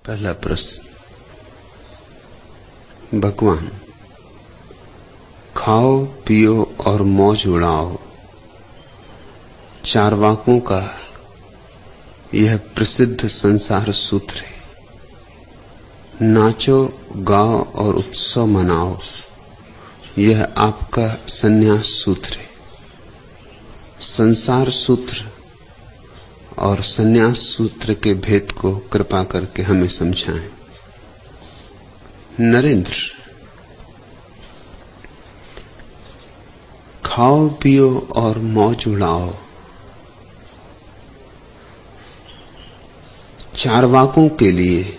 पहला प्रश्न। भगवान, खाओ पियो और मौज उड़ाओ, चारवाकों का यह प्रसिद्ध संसार सूत्र है। नाचो गाओ और उत्सव मनाओ, यह आपका संन्यास सूत्र है। संसार सूत्र और संन्यास सूत्र के भेद को कृपा करके हमें समझाएं। नरेंद्र, खाओ पियो और मौज उड़ाओ, चारवाकों के लिए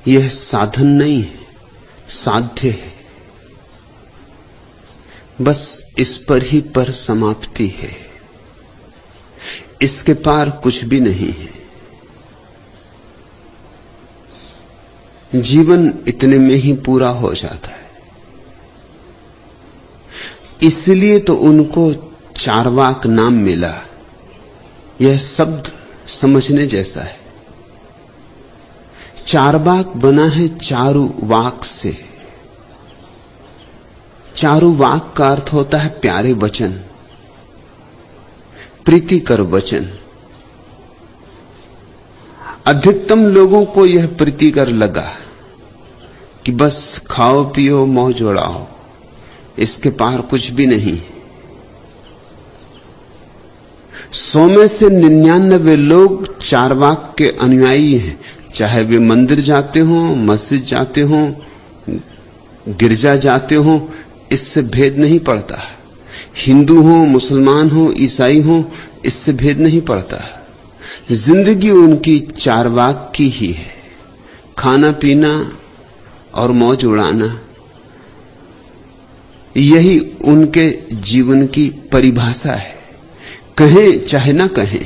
यह साधन नहीं है, साध्य है। बस इस पर ही पर समाप्ति है, इसके पार कुछ भी नहीं है। जीवन इतने में ही पूरा हो जाता है। इसलिए तो उनको चारवाक नाम मिला। यह शब्द समझने जैसा है। चारवाक बना है चारु वाक से। चारु वाक का अर्थ होता है प्यारे वचन, प्रीतिकर वचन। अधिकतम लोगों को यह प्रीतिकर लगा कि बस खाओ पियो मौज उड़ाओ, इसके पार कुछ भी नहीं। 100 में से 99 लोग चारवाक के अनुयायी हैं, चाहे वे मंदिर जाते हों, मस्जिद जाते हों, गिरजा जाते हों, इससे भेद नहीं पड़ता। हिंदू हो, मुसलमान हो, ईसाई हो, इससे भेद नहीं पड़ता। जिंदगी उनकी चारवाक की ही है। खाना पीना और मौज उड़ाना, यही उनके जीवन की परिभाषा है। कहें चाहे ना कहें,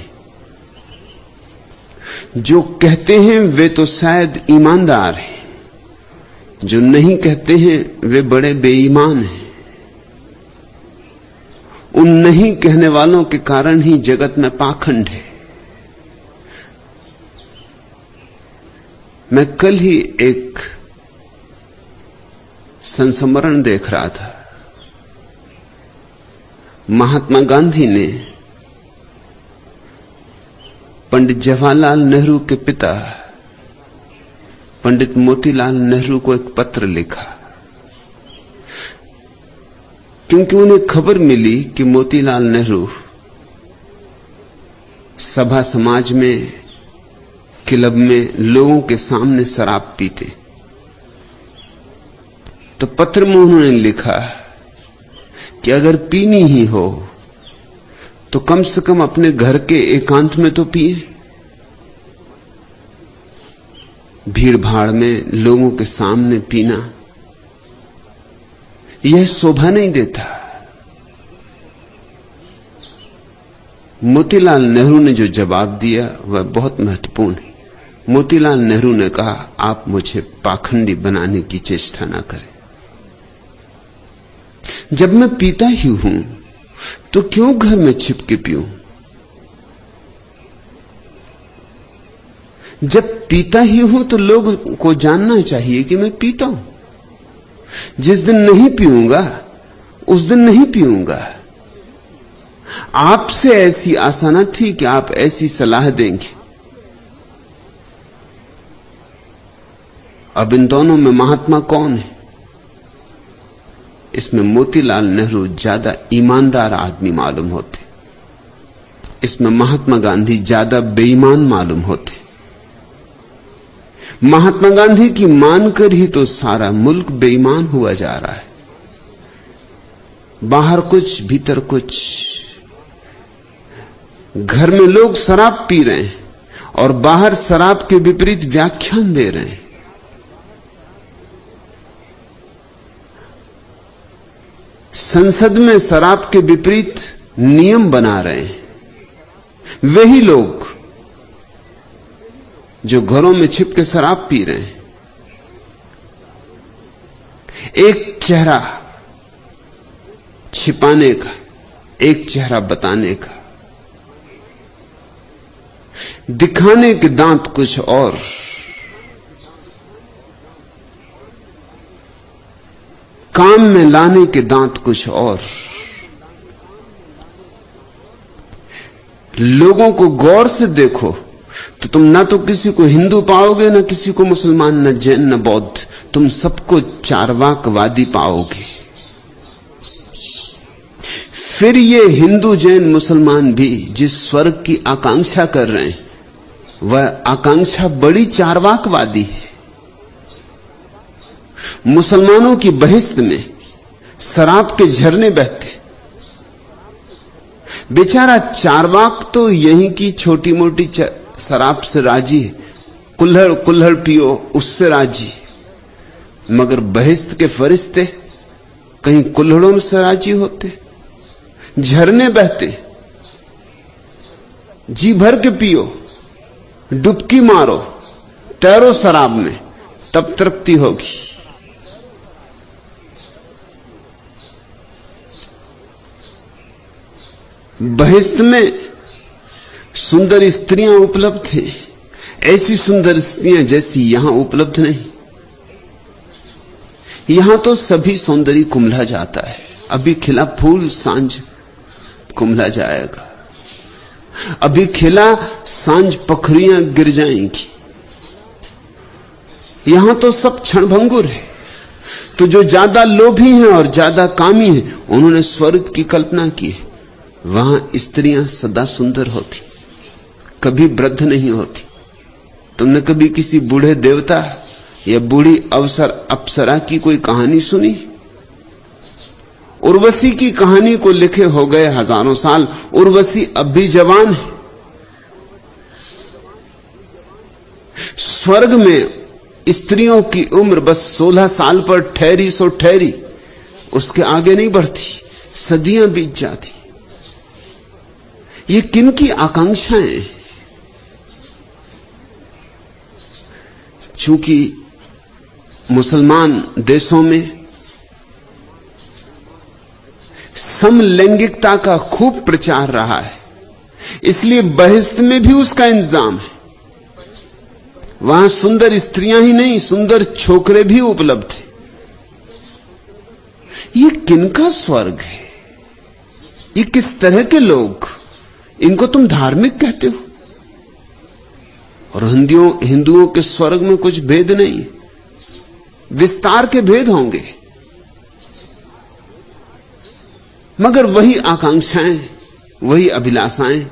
जो कहते हैं वे तो शायद ईमानदार हैं, जो नहीं कहते हैं वे बड़े बेईमान हैं। उन नहीं कहने वालों के कारण ही जगत में पाखंड है। मैं कल ही एक संस्मरण देख रहा था। महात्मा गांधी ने पंडित जवाहरलाल नेहरू के पिता पंडित मोतीलाल नेहरू को एक पत्र लिखा, क्योंकि उन्हें खबर मिली कि मोतीलाल नेहरू सभा समाज में, क्लब में लोगों के सामने शराब पीते। तो पत्र में उन्होंने लिखा कि अगर पीनी ही हो तो कम से कम अपने घर के एकांत में तो पिए। भीड़ भाड़ में लोगों के सामने पीना यह शोभा नहीं देता। मोतीलाल नेहरू ने जो जवाब दिया वह बहुत महत्वपूर्ण है। मोतीलाल नेहरू ने कहा, आप मुझे पाखंडी बनाने की चेष्टा ना करें। जब मैं पीता ही हूं तो क्यों घर में छिप के पीऊं? जब पीता ही हूं तो लोगों को जानना चाहिए कि मैं पीता हूं। जिस दिन नहीं पीऊंगा उस दिन नहीं पीऊंगा। आपसे ऐसी आशा न थी कि आप ऐसी सलाह देंगे। अब इन दोनों में महात्मा कौन है? इसमें मोतीलाल नेहरू ज्यादा ईमानदार आदमी मालूम होते, इसमें महात्मा गांधी ज्यादा बेईमान मालूम होते। महात्मा गांधी की मानकर ही तो सारा मुल्क बेईमान हुआ जा रहा है। बाहर कुछ भीतर कुछ। घर में लोग शराब पी रहे हैं और बाहर शराब के विपरीत व्याख्यान दे रहे हैं। संसद में शराब के विपरीत नियम बना रहे हैं वही लोग जो घरों में छिप के शराब पी रहे हैं। एक चेहरा छिपाने का, एक चेहरा बताने का। दिखाने के दांत कुछ और, काम में लाने के दांत कुछ और। लोगों को गौर से देखो तो तुम ना तो किसी को हिंदू पाओगे, ना किसी को मुसलमान, न जैन, न बौद्ध, तुम सबको चार्वाकवादी पाओगे। फिर ये हिंदू, जैन, मुसलमान भी जिस स्वर्ग की आकांक्षा कर रहे हैं, वह आकांक्षा बड़ी चार्वाकवादी है। मुसलमानों की बहिश्त में शराब के झरने बहते, बेचारा चार्वाक तो यहीं की छोटी मोटी शराब से राजी है, कुल्हड़ कुल्हड़ पियो उससे राजी, मगर बहिश्त के फरिश्ते कहीं कुल्हड़ों से राजी होते? झरने बहते, जी भर के पियो, डुबकी मारो, तैरो शराब में, तब तृप्ति होगी। बहिश्त में सुंदर स्त्रियां उपलब्ध हैं, ऐसी सुंदर स्त्रियां जैसी यहां उपलब्ध नहीं। यहां तो सभी सौंदर्य कुम्हला जाता है। अभी खिला फूल सांझ कुम्हला जाएगा, अभी खिला सांझ पखरियां गिर जाएंगी। यहां तो सब क्षणभंगुर है। तो जो ज्यादा लोभी हैं और ज्यादा कामी हैं, उन्होंने स्वर्ग की कल्पना की है। वहां स्त्रियां सदा सुंदर होती, कभी वृद्ध नहीं होती। तुमने कभी किसी बूढ़े देवता या बूढ़ी अप्सरा की कोई कहानी सुनी? उर्वशी की कहानी को लिखे हो गए हजारों साल, उर्वशी अब भी जवान है। स्वर्ग में स्त्रियों की उम्र बस 16 साल पर ठहरी सो ठहरी, उसके आगे नहीं बढ़ती, सदियां बीत जाती। ये किन की आकांक्षाएं? चूंकि मुसलमान देशों में समलैंगिकता का खूब प्रचार रहा है, इसलिए बहिश्त में भी उसका इंतजाम है। वहां सुंदर स्त्रियां ही नहीं, सुंदर छोकरे भी उपलब्ध हैं। ये किनका स्वर्ग है? ये किस तरह के लोग? इनको तुम धार्मिक कहते हो? और हिंदुओं के स्वर्ग में कुछ भेद नहीं, विस्तार के भेद होंगे, मगर वही आकांक्षाएं, वही अभिलाषाएं।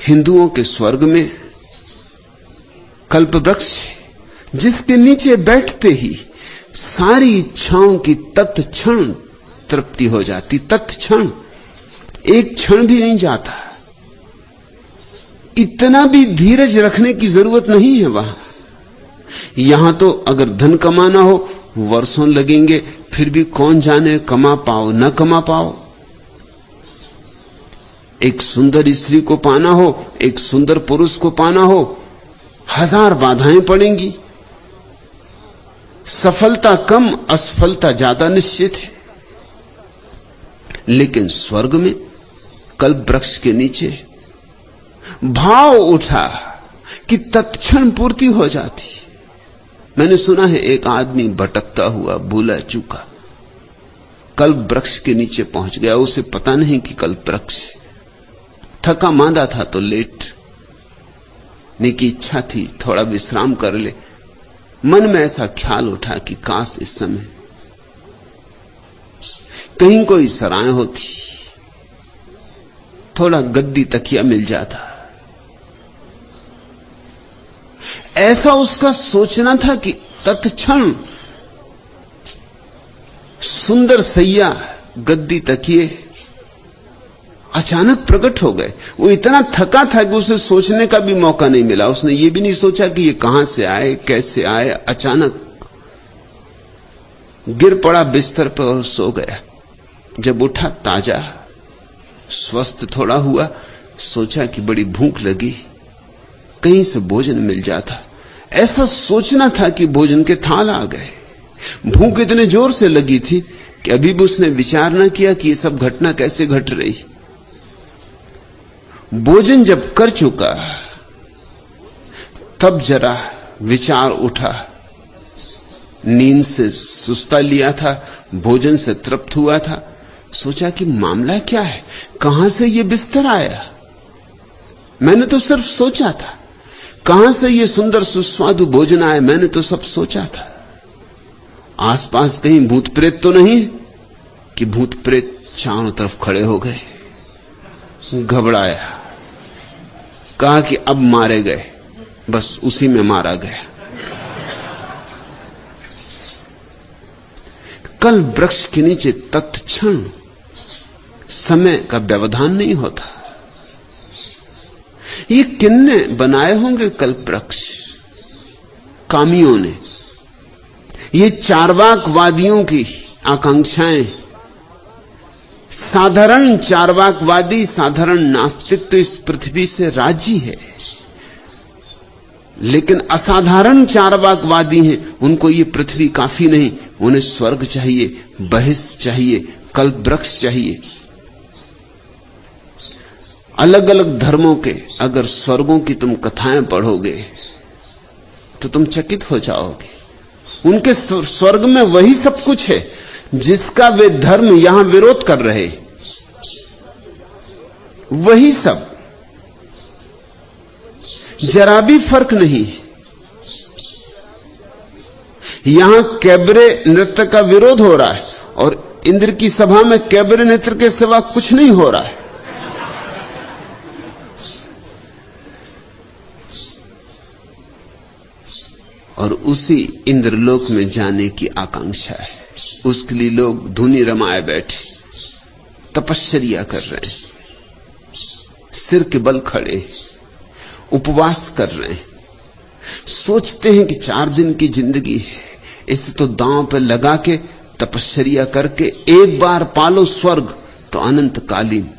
हिंदुओं के स्वर्ग में कल्पवृक्ष, जिसके नीचे बैठते ही सारी इच्छाओं की तत्क्षण तृप्ति हो जाती। तत्क्षण, एक क्षण भी नहीं जाता। इतना भी धीरज रखने की जरूरत नहीं है वहां। यहां तो अगर धन कमाना हो वर्षों लगेंगे, फिर भी कौन जाने कमा पाओ न कमा पाओ। एक सुंदर स्त्री को पाना हो, एक सुंदर पुरुष को पाना हो, 1000 बाधाएं पड़ेंगी। सफलता कम, असफलता ज्यादा निश्चित है। लेकिन स्वर्ग में कल्प वृक्ष के नीचे भाव उठा कि तत्क्षण पूर्ति हो जाती। मैंने सुना है एक आदमी भटकता हुआ, भूला चूका, कल्प वृक्ष के नीचे पहुंच गया। उसे पता नहीं कि कल्प वृक्ष, थका मांदा था तो लेटने की इच्छा थी, थोड़ा विश्राम कर ले। मन में ऐसा ख्याल उठा कि काश इस समय कहीं कोई सराय होती, थोड़ा गद्दी तकिया मिल जाता। ऐसा उसका सोचना था कि तत्क्षण सुंदर सैया, गद्दी, तकिए अचानक प्रकट हो गए। वो इतना थका था कि उसे सोचने का भी मौका नहीं मिला। उसने ये भी नहीं सोचा कि ये कहां से आए, कैसे आए। अचानक गिर पड़ा बिस्तर पर और सो गया। जब उठा ताजा, स्वस्थ थोड़ा हुआ, सोचा कि बड़ी भूख लगी, कहीं से भोजन मिल जाता। ऐसा सोचना था कि भोजन के थाल आ गए। भूख इतने जोर से लगी थी कि अभी भी उसने विचार न किया कि ये सब घटना कैसे घट रही। भोजन जब कर चुका तब जरा विचार उठा, नींद से सुस्ता लिया था, भोजन से तृप्त हुआ था। सोचा कि मामला क्या है, कहां से ये बिस्तर आया। मैंने तो सिर्फ सोचा था। कहां से ये सुंदर सुस्वादु भोजन आया, मैंने तो सब सोचा था। आसपास कहीं भूत प्रेत तो नहीं कि भूत प्रेत चारों तरफ खड़े हो गए। घबराया, कहा कि अब मारे गए, बस उसी में मारा गया। कल वृक्ष के नीचे तत्क्षण समय का व्यवधान नहीं होता। ये किन्ने बनाए होंगे कल वृक्ष? कामियों ने। ये चार्वाकवादियों की आकांक्षाएं। साधारण चार्वाकवादी, साधारण नास्तिक तो इस पृथ्वी से राजी है, लेकिन असाधारण चार्वाकवादी हैं, उनको ये पृथ्वी काफी नहीं, उन्हें स्वर्ग चाहिए, बहिष्ठ चाहिए, कल्प वृक्ष चाहिए। अलग अलग धर्मों के अगर स्वर्गों की तुम कथाएं पढ़ोगे तो तुम चकित हो जाओगे। उनके स्वर्ग में वही सब कुछ है जिसका वे धर्म यहां विरोध कर रहे, वही सब, जरा भी फर्क नहीं। यहां कैबरे नृत्य का विरोध हो रहा है और इंद्र की सभा में कैबरे नृत्य के सिवा कुछ नहीं हो रहा है। और उसी इंद्रलोक में जाने की आकांक्षा है। उसके लिए लोग धुनी रमाए बैठे, तपश्चर्या कर रहे हैं, सिर के बल खड़े, उपवास कर रहे हैं। सोचते हैं कि 4 दिन की जिंदगी है, इसे तो दांव पे लगा के तपश्चर्या करके एक बार पालो स्वर्ग तो अनंत कालीन।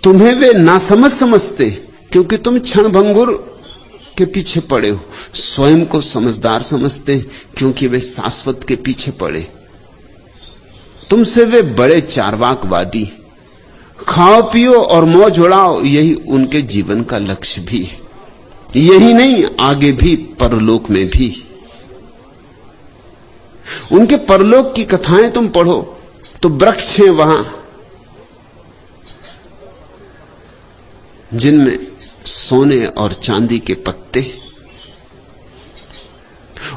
तुम्हें वे नासमझ समझते क्योंकि तुम क्षणभंगुर के पीछे पड़े हो। स्वयं को समझदार समझते क्योंकि वे शाश्वत के पीछे पड़े। तुमसे वे बड़े चार्वाकवादी, खाओ पियो और मौज उड़ाओ, यही उनके जीवन का लक्ष्य भी है। यही नहीं, आगे भी, परलोक में भी। उनके परलोक की कथाएं तुम पढ़ो तो वृक्ष हैं वहां जिनमें सोने और चांदी के पत्ते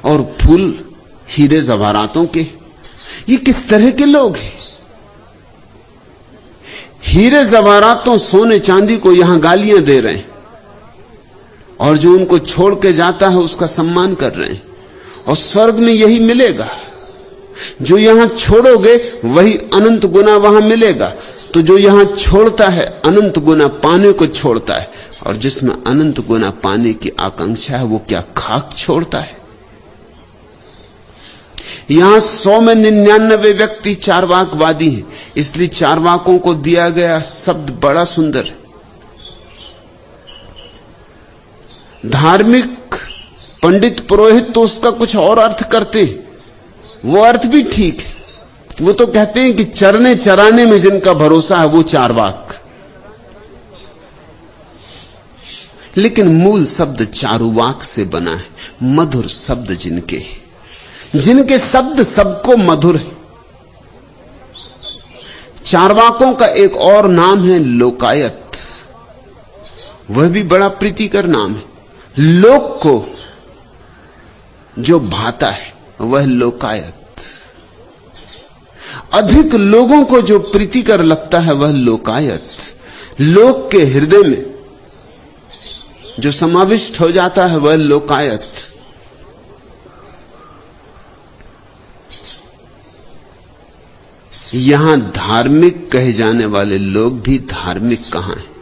और फूल हीरे जवाहरातों के। ये किस तरह के लोग हैं? हीरे जवाहरातों, सोने चांदी को यहां गालियां दे रहे हैं और जो उनको छोड़ के जाता है उसका सम्मान कर रहे हैं। और स्वर्ग में यही मिलेगा। जो यहां छोड़ोगे वही अनंत गुना वहां मिलेगा। तो जो यहां छोड़ता है अनंत गुना पाने को छोड़ता है, और जिसमें अनंत गुना पाने की आकांक्षा है वो क्या खाक छोड़ता है? यहां 100 में 99 व्यक्ति चार्वाकवादी हैं, इसलिए चार्वाकों को दिया गया शब्द बड़ा सुंदर है। धार्मिक पंडित पुरोहित तो उसका कुछ और अर्थ करते हैं, वो अर्थ भी ठीक है। वो तो कहते हैं कि चरने चराने में जिनका भरोसा है वो चार्वाक। लेकिन मूल शब्द चारुवाक से बना है, मधुर शब्द जिनके शब्द सबको मधुर है। चार्वाकों का एक और नाम है लोकायत, वह भी बड़ा प्रीतिकर नाम है। लोक को जो भाता है वह लोकायत, अधिक लोगों को जो प्रीतिकर लगता है वह लोकायत। लोक के हृदय में जो समाविष्ट हो जाता है वह लोकायत। यहां धार्मिक कहे जाने वाले लोग भी धार्मिक कहां हैं?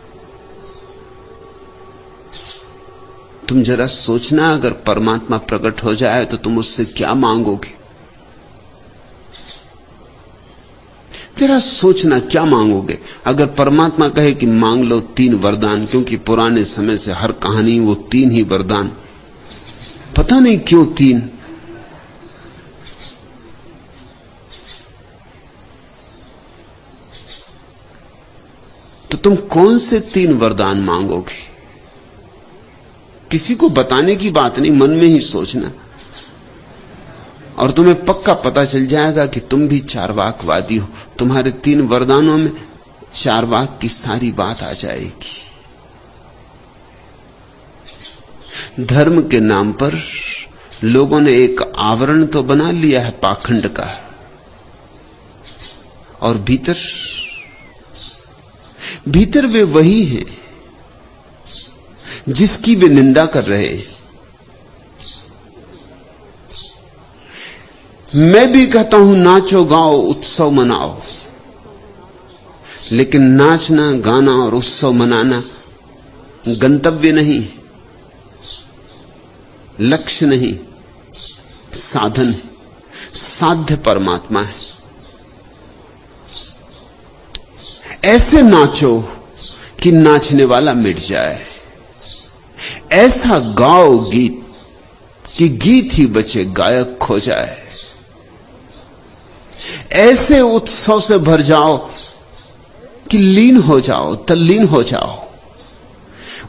तुम जरा सोचना, अगर परमात्मा प्रकट हो जाए तो तुम उससे क्या मांगोगे? जरा सोचना क्या मांगोगे। अगर परमात्मा कहे कि मांग लो 3 वरदान, क्योंकि पुराने समय से हर कहानी वो 3 ही वरदान, पता नहीं क्यों 3। तो तुम कौन से 3 वरदान मांगोगे? किसी को बताने की बात नहीं, मन में ही सोचना, और तुम्हें पक्का पता चल जाएगा कि तुम भी चार्वाकवादी हो। तुम्हारे 3 वरदानों में चार्वाक की सारी बात आ जाएगी। धर्म के नाम पर लोगों ने एक आवरण तो बना लिया है पाखंड का, और भीतर वे वही हैं जिसकी वे निंदा कर रहे हैं। मैं भी कहता हूं नाचो गाओ उत्सव मनाओ, लेकिन नाचना गाना और उत्सव मनाना गंतव्य नहीं, लक्ष्य नहीं, साधन है, साध्य परमात्मा है। ऐसे नाचो कि नाचने वाला मिट जाए, ऐसा गाओ गीत कि गीत ही बचे गायक खो जाए, ऐसे उत्सव से भर जाओ कि लीन हो जाओ, तल्लीन हो जाओ।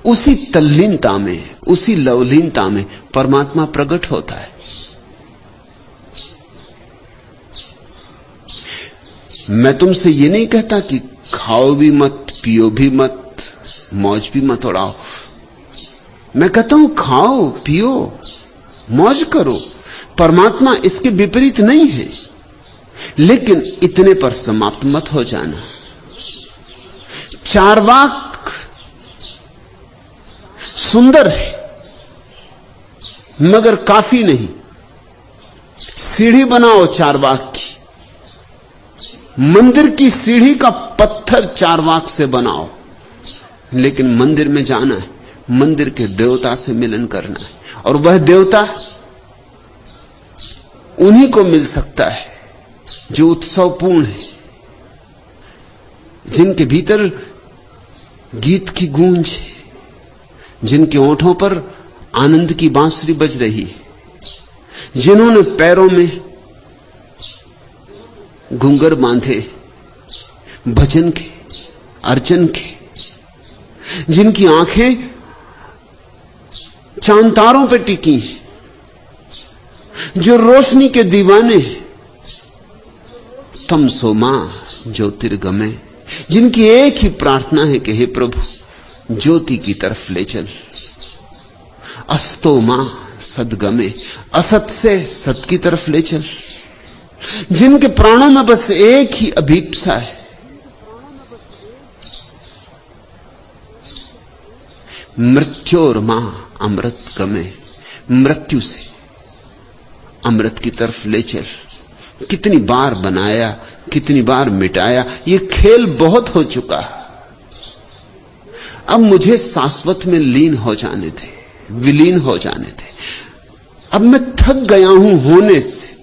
उसी तल्लीनता में, उसी लवलीनता में परमात्मा प्रकट होता है। मैं तुमसे ये नहीं कहता कि खाओ भी मत, पियो भी मत, मौज भी मत उड़ाओ। मैं कहता हूं खाओ पियो मौज करो, परमात्मा इसके विपरीत नहीं है, लेकिन इतने पर समाप्त मत हो जाना। चार्वाक सुंदर है मगर काफी नहीं। सीढ़ी बनाओ चार्वाक की, मंदिर की सीढ़ी का पत्थर चार्वाक से बनाओ, लेकिन मंदिर में जाना है, मंदिर के देवता से मिलन करना है, और वह देवता उन्हीं को मिल सकता है जो उत्सवपूर्ण है, जिनके भीतर गीत की गूंज है, जिनके ओंठों पर आनंद की बांसुरी बज रही है, जिन्होंने पैरों में घुंघर बांधे भजन के, अर्चन के, जिनकी आंखें चांद तारों पर टिकी हैं, जो रोशनी के दीवाने तमसो मां ज्योतिर्गमय, जिनकी एक ही प्रार्थना है कि हे प्रभु ज्योति की तरफ ले चल। अस्तो मां सदगमे, असत से सत की तरफ ले चल। जिनके प्राणों में बस एक ही अभीप्सा है, मृत्योर मां अमृत गमे, मृत्यु से अमृत की तरफ ले चल। कितनी बार बनाया, कितनी बार मिटाया, ये खेल बहुत हो चुका। अब मुझे शाश्वत में लीन हो जाने दे, विलीन हो जाने दे। अब मैं थक गया हूं होने से।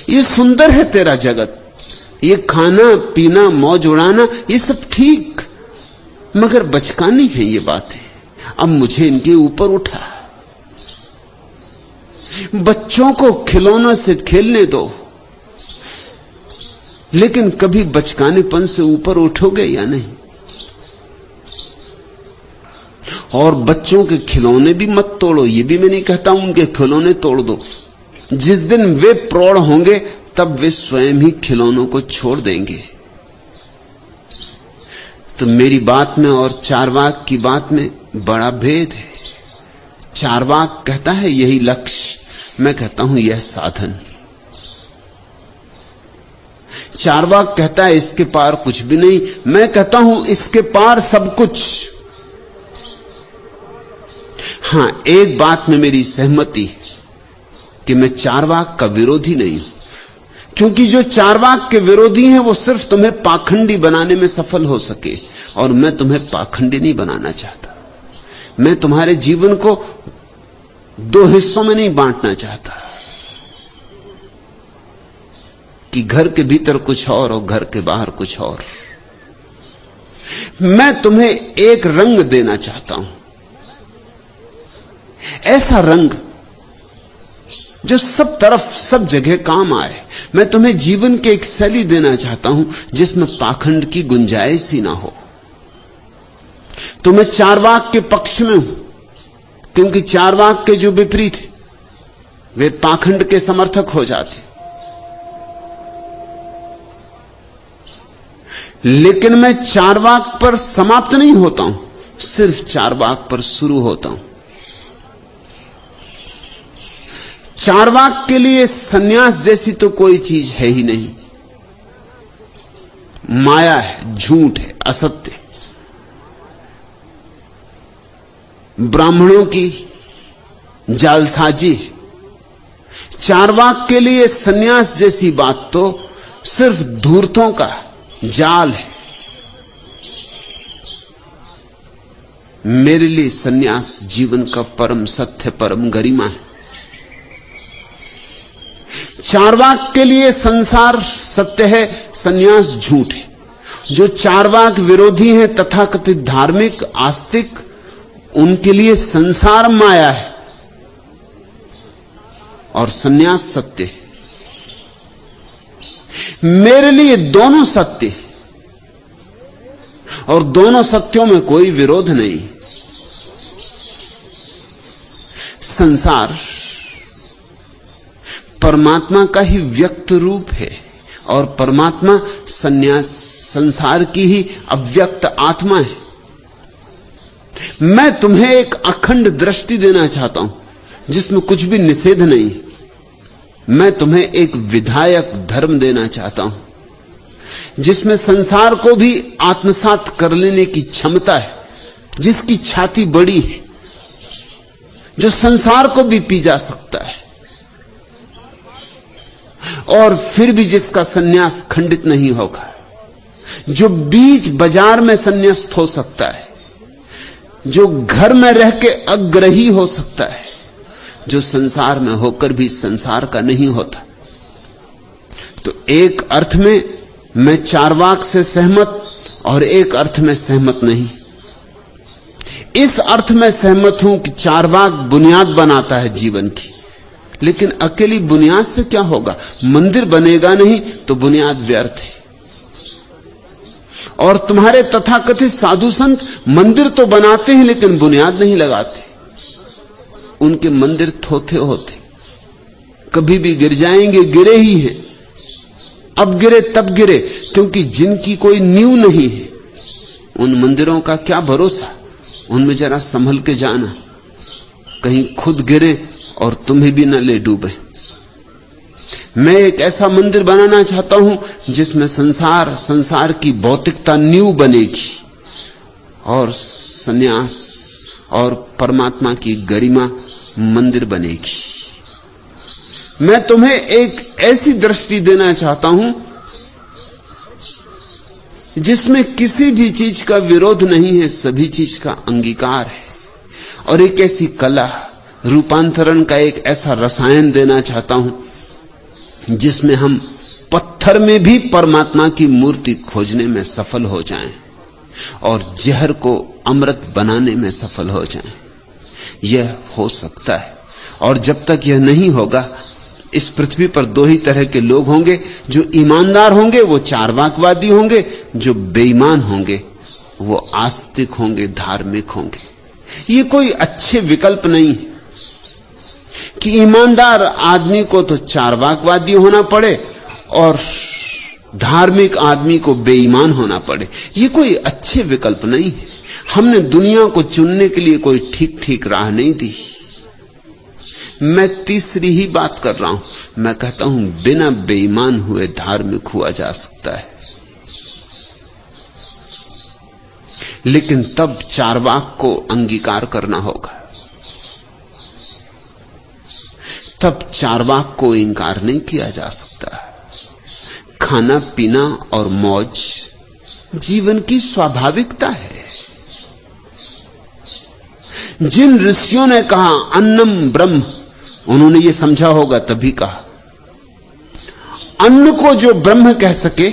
ये सुंदर है तेरा जगत, ये खाना पीना मौज उड़ाना ये सब ठीक, मगर बचकानी है ये बातें। अब मुझे इनके ऊपर उठा। बच्चों को खिलौना से खेलने दो, लेकिन कभी बचकानेपन से ऊपर उठोगे या नहीं? और बच्चों के खिलौने भी मत तोड़ो, ये भी मैं नहीं कहता उनके खिलौने तोड़ दो। जिस दिन वे प्रौढ़ होंगे तब वे स्वयं ही खिलौनों को छोड़ देंगे। तो मेरी बात में और चार्वाक की बात में बड़ा भेद है। चार्वाक कहता है यही लक्ष्य, मैं कहता हूं यह साधन। चार्वाक कहता है इसके पार कुछ भी नहीं, मैं कहता हूं इसके पार सब कुछ। हां, एक बात में मेरी सहमति कि मैं चार्वाक का विरोधी नहीं हूं, क्योंकि जो चार्वाक के विरोधी हैं वो सिर्फ तुम्हें पाखंडी बनाने में सफल हो सके, और मैं तुम्हें पाखंडी नहीं बनाना चाहता। मैं तुम्हारे जीवन को दो हिस्सों में नहीं बांटना चाहता कि घर के भीतर कुछ और घर के बाहर कुछ और। मैं तुम्हें एक रंग देना चाहता हूं, ऐसा रंग जो सब तरफ सब जगह काम आए। मैं तुम्हें जीवन की एक शैली देना चाहता हूं जिसमें पाखंड की गुंजाइश ही ना हो। तो मैं चारवाक के पक्ष में हूं, क्योंकि चारवाक के जो विपरीत है वे पाखंड के समर्थक हो जाते। लेकिन मैं चारवाक पर समाप्त नहीं होता हूं, सिर्फ चारवाक पर शुरू होता हूं। चारवाक के लिए सन्यास जैसी तो कोई चीज है ही नहीं। माया है, झूठ है, असत्य है। ब्राह्मणों की जालसाजी है। चारवाक के लिए सन्यास जैसी बात तो सिर्फ धूर्तों का जाल है। मेरे लिए सन्यास जीवन का परम सत्य, परम गरिमा है। चारवाक के लिए संसार सत्य है, सन्यास झूठ है। जो चारवाक विरोधी हैं, तथाकथित धार्मिक आस्तिक, उनके लिए संसार माया है और सन्यास सत्य है। मेरे लिए दोनों सत्य है और दोनों सत्यों में कोई विरोध नहीं। संसार परमात्मा का ही व्यक्त रूप है और परमात्मा संसार की ही अव्यक्त आत्मा है। मैं तुम्हें एक अखंड दृष्टि देना चाहता हूं जिसमें कुछ भी निषेध नहीं। मैं तुम्हें एक विधायक धर्म देना चाहता हूं जिसमें संसार को भी आत्मसात कर लेने की क्षमता है, जिसकी छाती बड़ी है, जो संसार को भी पी जा सकता है और फिर भी जिसका सन्यास खंडित नहीं होगा, जो बीच बाजार में संन्यास्त हो सकता है, जो घर में रह के अग्रही हो सकता है, जो संसार में होकर भी संसार का नहीं होता। तो एक अर्थ में मैं चारवाक से सहमत और एक अर्थ में सहमत नहीं। इस अर्थ में सहमत हूं कि चारवाक बुनियाद बनाता है जीवन की, लेकिन अकेली बुनियाद से क्या होगा? मंदिर बनेगा नहीं तो बुनियाद व्यर्थ है। और तुम्हारे तथाकथित साधु संत मंदिर तो बनाते हैं लेकिन बुनियाद नहीं लगाते। उनके मंदिर थोथे होते, कभी भी गिर जाएंगे, गिरे ही हैं। अब गिरे तब गिरे क्योंकि जिनकी कोई नींव नहीं है, उन मंदिरों का क्या भरोसा। उनमें जरा संभल के जाना, कहीं खुद गिरे और तुम्हें भी न ले डूबे। मैं एक ऐसा मंदिर बनाना चाहता हूं जिसमें संसार की भौतिकता नींव बनेगी और सन्यास और परमात्मा की गरिमा मंदिर बनेगी। मैं तुम्हें एक ऐसी दृष्टि देना चाहता हूं जिसमें किसी भी चीज का विरोध नहीं है, सभी चीज का अंगीकार है। और एक ऐसी कला, रूपांतरण का एक ऐसा रसायन देना चाहता हूं जिसमें हम पत्थर में भी परमात्मा की मूर्ति खोजने में सफल हो जाएं और जहर को अमृत बनाने में सफल हो जाएं। यह हो सकता है। और जब तक यह नहीं होगा, इस पृथ्वी पर दो ही तरह के लोग होंगे। जो ईमानदार होंगे वो चारवाकवादी होंगे, जो बेईमान होंगे वो आस्तिक होंगे, धार्मिक होंगे। ये कोई अच्छे विकल्प नहीं है कि ईमानदार आदमी को तो चारवाकवादी होना पड़े और धार्मिक आदमी को बेईमान होना पड़े। ये कोई अच्छे विकल्प नहीं है। हमने दुनिया को चुनने के लिए कोई ठीक ठीक राह नहीं दी। मैं तीसरी ही बात कर रहा हूं। मैं कहता हूं बिना बेईमान हुए धार्मिक हुआ जा सकता है, लेकिन तब चारवाक को अंगीकार करना होगा। तब चारवाक को इंकार नहीं किया जा सकता। खाना पीना और मौज जीवन की स्वाभाविकता है। जिन ऋषियों ने कहा अन्नम ब्रह्म, उन्होंने ये समझा होगा तभी कहा। अन्न को जो ब्रह्म कह सके,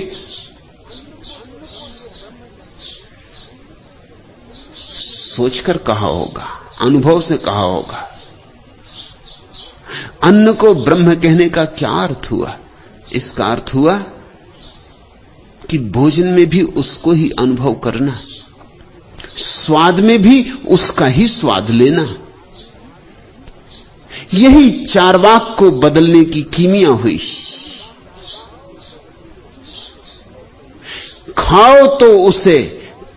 सोचकर कहा होगा, अनुभव से कहा होगा। अन्न को ब्रह्म कहने का क्या अर्थ हुआ? इसका अर्थ हुआ कि भोजन में भी उसको ही अनुभव करना, स्वाद में भी उसका ही स्वाद लेना। यही चारवाक को बदलने की कीमिया हुई। खाओ तो उसे,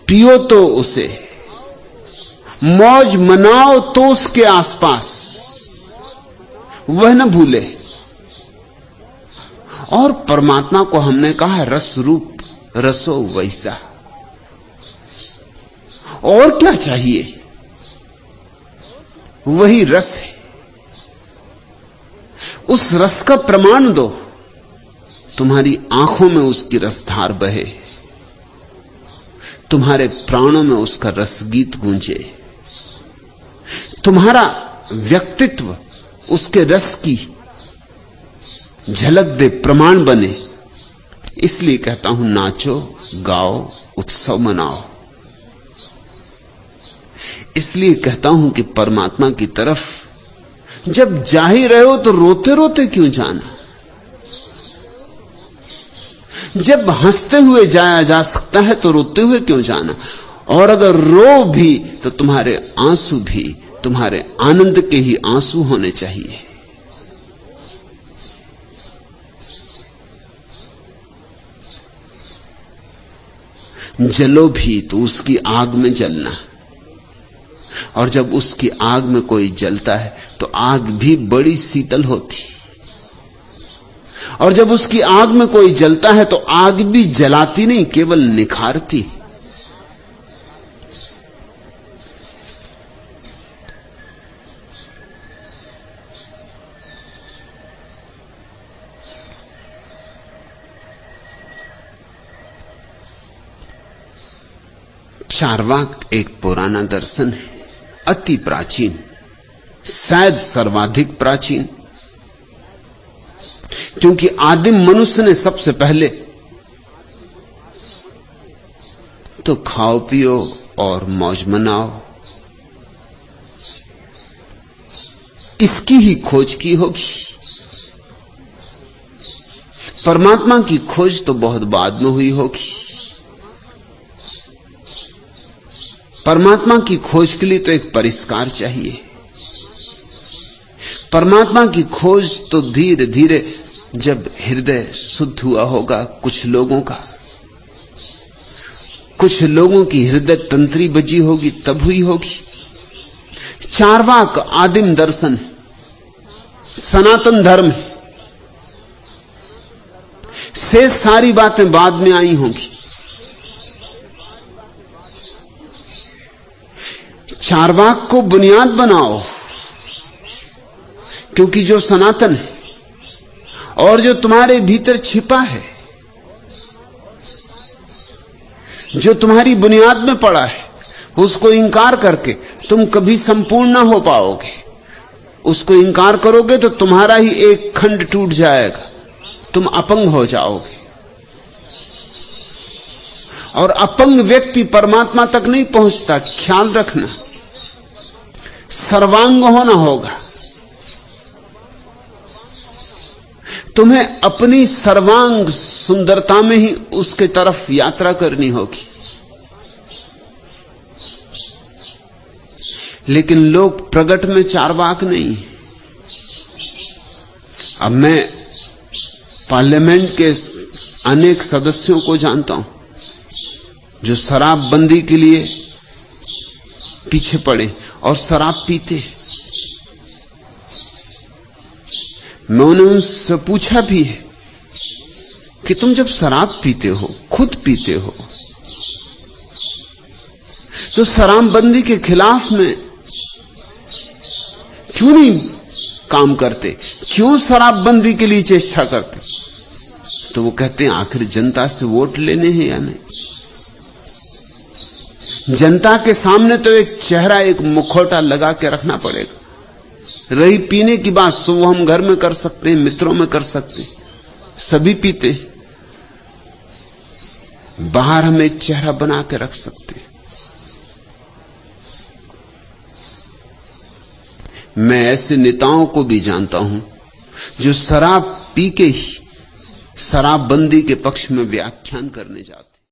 पियो तो उसे, मौज मनाओ तो उसके आसपास, वह न भूले। और परमात्मा को हमने कहा रस रूप, रसो वैसा। और क्या चाहिए? वही रस है। उस रस का प्रमाण दो, तुम्हारी आंखों में उसकी रसधार बहे, तुम्हारे प्राणों में उसका रसगीत गूंजे, तुम्हारा व्यक्तित्व उसके रस की झलक दे, प्रमाण बने। इसलिए कहता हूं नाचो, गाओ, उत्सव मनाओ। इसलिए कहता हूं कि परमात्मा की तरफ जब जा ही रहे हो तो रोते रोते क्यों जाना? जब हंसते हुए जाया जा सकता है तो रोते हुए क्यों जाना? और अगर रो भी तो तुम्हारे आंसू भी तुम्हारे आनंद के ही आंसू होने चाहिए। जलो भी तो उसकी आग में जलना, और जब उसकी आग में कोई जलता है तो आग भी बड़ी शीतल होती, और जब उसकी आग में कोई जलता है तो आग भी जलाती नहीं, केवल निखारती। चारवाक एक पुराना दर्शन है, अति प्राचीन, शायद सर्वाधिक प्राचीन, क्योंकि आदिम मनुष्य ने सबसे पहले तो खाओ पियो और मौज मनाओ इसकी ही खोज की होगी। परमात्मा की खोज तो बहुत बाद में हुई होगी। परमात्मा की खोज के लिए तो एक परिष्कार चाहिए। परमात्मा की खोज तो धीरे धीरे जब हृदय शुद्ध हुआ होगा कुछ लोगों का, कुछ लोगों की हृदय तंत्री बजी होगी, तब हुई होगी। चारवाक आदिम दर्शन, सनातन धर्म से सारी बातें बाद में आई होंगी। चारवाक को बुनियाद बनाओ, क्योंकि जो सनातन है और जो तुम्हारे भीतर छिपा है, जो तुम्हारी बुनियाद में पड़ा है, उसको इंकार करके तुम कभी संपूर्ण ना हो पाओगे। उसको इंकार करोगे तो तुम्हारा ही एक खंड टूट जाएगा, तुम अपंग हो जाओगे। और अपंग व्यक्ति परमात्मा तक नहीं पहुंचता, ख्याल रखना। सर्वांग होना होगा। तुम्हें अपनी सर्वांग सुंदरता में ही उसके तरफ यात्रा करनी होगी। लेकिन लोग प्रगट में चारवाक नहीं। अब मैं पार्लियामेंट के अनेक सदस्यों को जानता हूं जो शराबबंदी के लिए पीछे पड़े और शराब पीते। मैं उन्हें उनसे पूछा भी है कि तुम जब शराब पीते हो, खुद पीते हो, तो शराबबंदी के खिलाफ में क्यों नहीं काम करते? क्यों शराबबंदी के लिए चेष्टा करते? तो वो कहते हैं आखिर जनता से वोट लेने हैं या नहीं। जनता के सामने तो एक चेहरा, एक मुखौटा लगा के रखना पड़ेगा। रही पीने की बात, सो वो हम घर में कर सकते हैं, मित्रों में कर सकते हैं, सभी पीते। बाहर हम एक चेहरा बना के रख सकते हैं। मैं ऐसे नेताओं को भी जानता हूं जो शराब पी के ही शराबबंदी के पक्ष में व्याख्यान करने जाते।